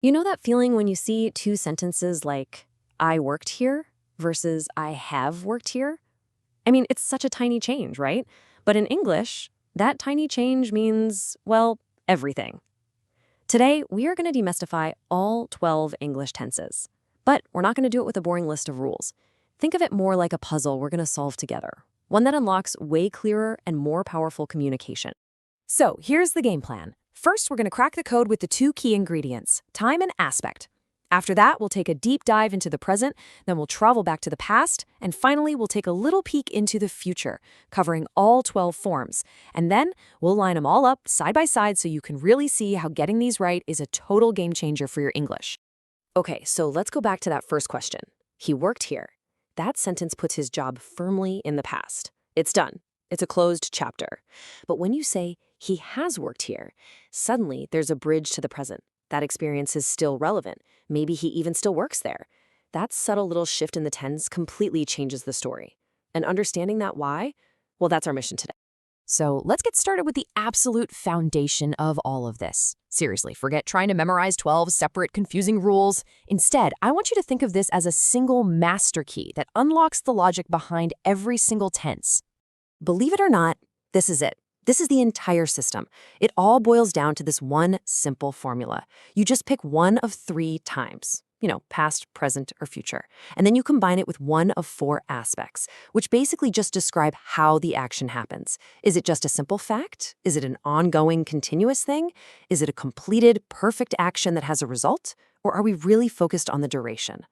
You know that feeling when you see two sentences like, I worked here versus I have worked here? I mean, it's such a tiny change, right? But in English, that tiny change means, well, everything. Today, we are going to demystify all 12 English tenses. But we're not going to do it with a boring list of rules. Think of it more like a puzzle we're going to solve together, one that unlocks way clearer and more powerful communication. So here's the game plan. First, we're going to crack the code with the two key ingredients, time and aspect. After that, we'll take a deep dive into the present, then we'll travel back to the past, and finally, we'll take a little peek into the future, covering all 12 forms. And then, we'll line them all up side by side so you can really see how getting these right is a total game changer for your English. Okay, so let's go back to that first question. He worked here. That sentence puts his job firmly in the past. It's done. It's a closed chapter. But when you say, he has worked here, suddenly there's a bridge to the present. That experience is still relevant. Maybe he even still works there. That subtle little shift in the tense completely changes the story. And understanding that why, well, that's our mission today. So let's get started with the absolute foundation of all of this. Seriously, forget trying to memorize 12 separate, confusing rules. Instead, I want you to think of this as a single master key that unlocks the logic behind every single tense. Believe it or not, this is it. This is the entire system. It all boils down to this one simple formula. You just pick one of three times, past, present, or future. And then you combine it with one of four aspects, which basically just describe how the action happens. Is it just a simple fact? Is it an ongoing, continuous thing? Is it a completed, perfect action that has a result? Or are we really focused on the duration?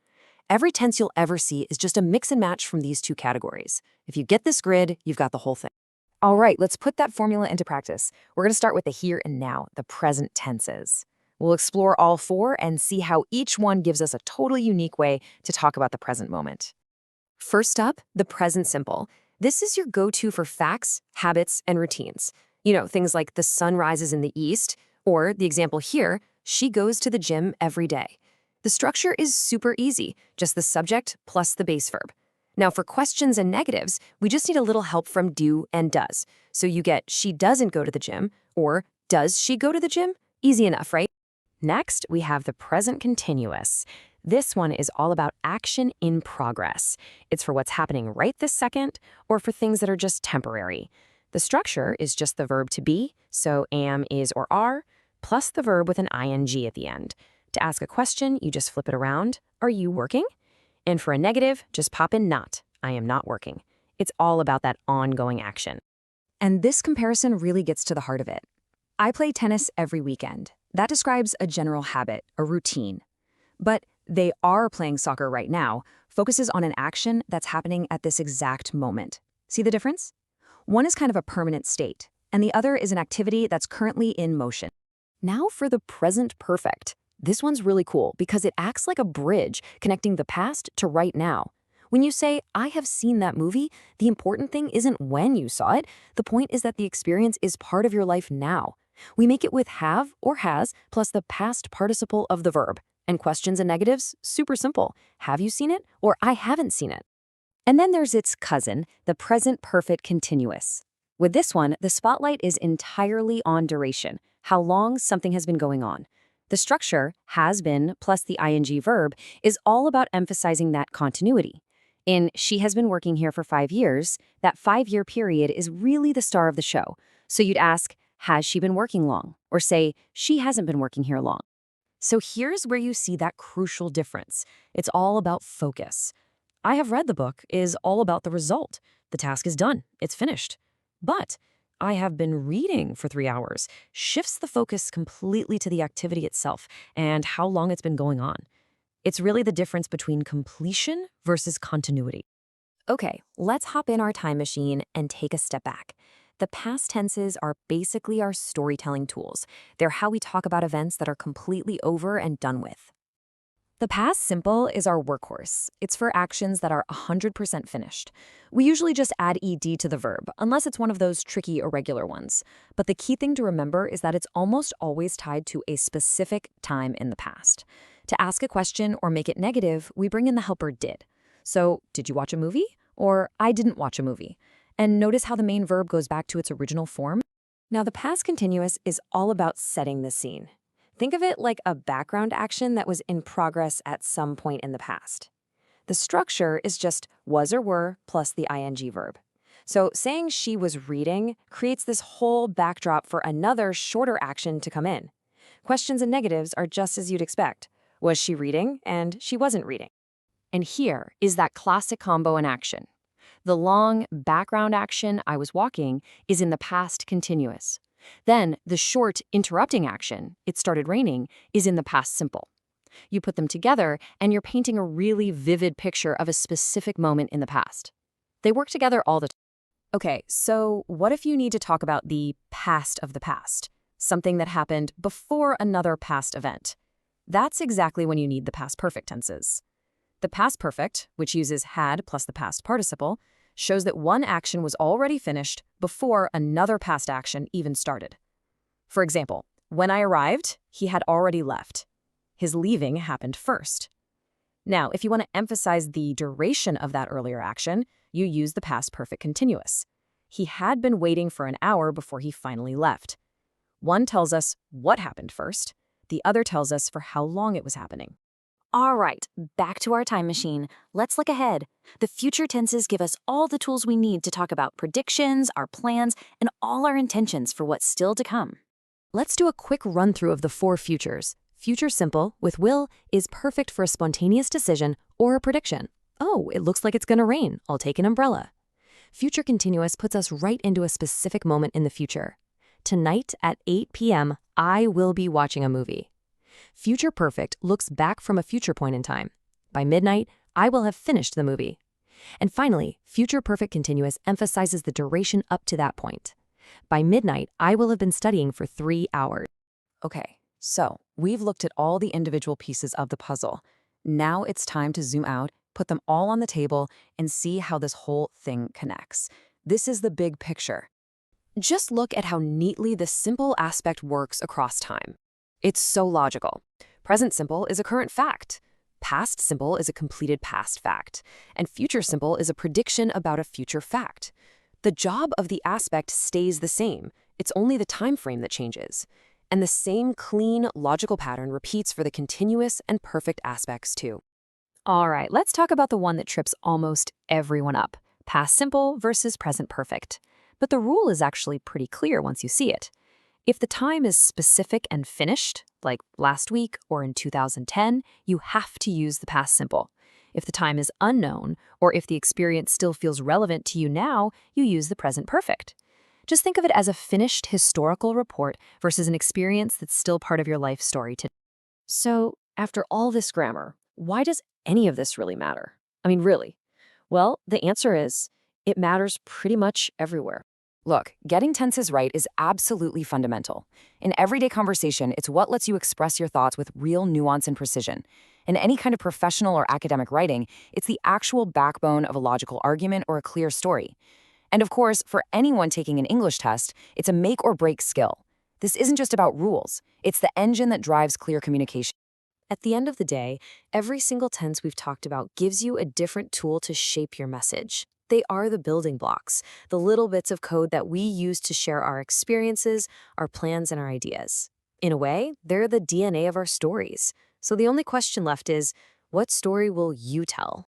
Every tense you'll ever see is just a mix and match from these two categories. If you get this grid, you've got the whole thing. All right, let's put that formula into practice. We're going to start with the here and now, the present tenses. We'll explore all four and see how each one gives us a totally unique way to talk about the present moment. First up, the present simple. This is your go-to for facts, habits, and routines. Things like the sun rises in the east, or the example here, she goes to the gym every day. The structure is super easy, just the subject plus the base verb. Now, for questions and negatives, we just need a little help from do and does. So you get she doesn't go to the gym, or does she go to the gym? Easy enough, right? Next, we have the present continuous. This one is all about action in progress. It's for what's happening right this second, or for things that are just temporary. The structure is just the verb to be, so am, is, or are, plus the verb with an ing at the end. To ask a question, you just flip it around. Are you working? And for a negative, just pop in not. I am not working. It's all about that ongoing action. And this comparison really gets to the heart of it. I play tennis every weekend. That describes a general habit, a routine. But they are playing soccer right now focuses on an action that's happening at this exact moment. See the difference? One is kind of a permanent state, and the other is an activity that's currently in motion. Now for the present perfect. This one's really cool because it acts like a bridge connecting the past to right now. When you say, I have seen that movie, the important thing isn't when you saw it. The point is that the experience is part of your life now. We make it with have or has plus the past participle of the verb. And questions and negatives, super simple. Have you seen it or I haven't seen it? And then there's its cousin, the present perfect continuous. With this one, the spotlight is entirely on duration, how long something has been going on. The structure, has been, plus the ing verb, is all about emphasizing that continuity. In she has been working here for 5 years, that 5-year period is really the star of the show. So you'd ask, has she been working long? Or say, she hasn't been working here long. So here's where you see that crucial difference. It's all about focus. I have read the book is all about the result. The task is done. It's finished. But I have been reading for 3 hours shifts the focus completely to the activity itself and how long it's been going on. It's really the difference between completion versus continuity. Okay, let's hop in our time machine and take a step back. The past tenses are basically our storytelling tools. They're how we talk about events that are completely over and done with. The past simple is our workhorse. It's for actions that are 100% finished. We usually just add ed to the verb, unless it's one of those tricky irregular ones. But the key thing to remember is that it's almost always tied to a specific time in the past. To ask a question or make it negative, we bring in the helper did. So, did you watch a movie? Or I didn't watch a movie. And notice how the main verb goes back to its original form? Now, the past continuous is all about setting the scene. Think of it like a background action that was in progress at some point in the past. The structure is just was or were plus the ing verb. So saying she was reading creates this whole backdrop for another shorter action to come in. Questions and negatives are just as you'd expect. Was she reading? And she wasn't reading. And here is that classic combo in action. The long background action, I was walking, is in the past continuous. Then the short interrupting action, it started raining, is in the past simple. You put them together, and you're painting a really vivid picture of a specific moment in the past. They work together all the time. Okay, so what if you need to talk about the past of the past? Something that happened before another past event. That's exactly when you need the past perfect tenses. The past perfect, which uses had plus the past participle, shows that one action was already finished before another past action even started. For example, when I arrived, he had already left. His leaving happened first. Now, if you want to emphasize the duration of that earlier action, you use the past perfect continuous. He had been waiting for an hour before he finally left. One tells us what happened first. The other tells us for how long it was happening. All right, back to our time machine. Let's look ahead. The future tenses give us all the tools we need to talk about predictions, our plans, and all our intentions for what's still to come. Let's do a quick run-through of the 4 futures. Future simple with will is perfect for a spontaneous decision or a prediction. Oh, it looks like it's going to rain. I'll take an umbrella. Future continuous puts us right into a specific moment in the future. Tonight at 8 p.m., I will be watching a movie. Future perfect looks back from a future point in time. By midnight, I will have finished the movie. And finally, future perfect continuous emphasizes the duration up to that point. By midnight, I will have been studying for 3 hours. Okay, so we've looked at all the individual pieces of the puzzle. Now it's time to zoom out, put them all on the table, and see how this whole thing connects. This is the big picture. Just look at how neatly the simple aspect works across time. It's so logical. Present simple is a current fact. Past simple is a completed past fact. And future simple is a prediction about a future fact. The job of the aspect stays the same. It's only the time frame that changes. And the same clean, logical pattern repeats for the continuous and perfect aspects too. All right, let's talk about the one that trips almost everyone up. Past simple versus present perfect. But the rule is actually pretty clear once you see it. If the time is specific and finished, like last week or in 2010, you have to use the past simple. If the time is unknown, or if the experience still feels relevant to you now, you use the present perfect. Just think of it as a finished historical report versus an experience that's still part of your life story today. So, after all this grammar, why does any of this really matter? I mean, really? Well, the answer is, it matters pretty much everywhere. Look, getting tenses right is absolutely fundamental. In everyday conversation, it's what lets you express your thoughts with real nuance and precision. In any kind of professional or academic writing, it's the actual backbone of a logical argument or a clear story. And of course, for anyone taking an English test, it's a make or break skill. This isn't just about rules. It's the engine that drives clear communication. At the end of the day, every single tense we've talked about gives you a different tool to shape your message. They are the building blocks, the little bits of code that we use to share our experiences, our plans, and our ideas. In a way, they're the DNA of our stories. So the only question left is, what story will you tell?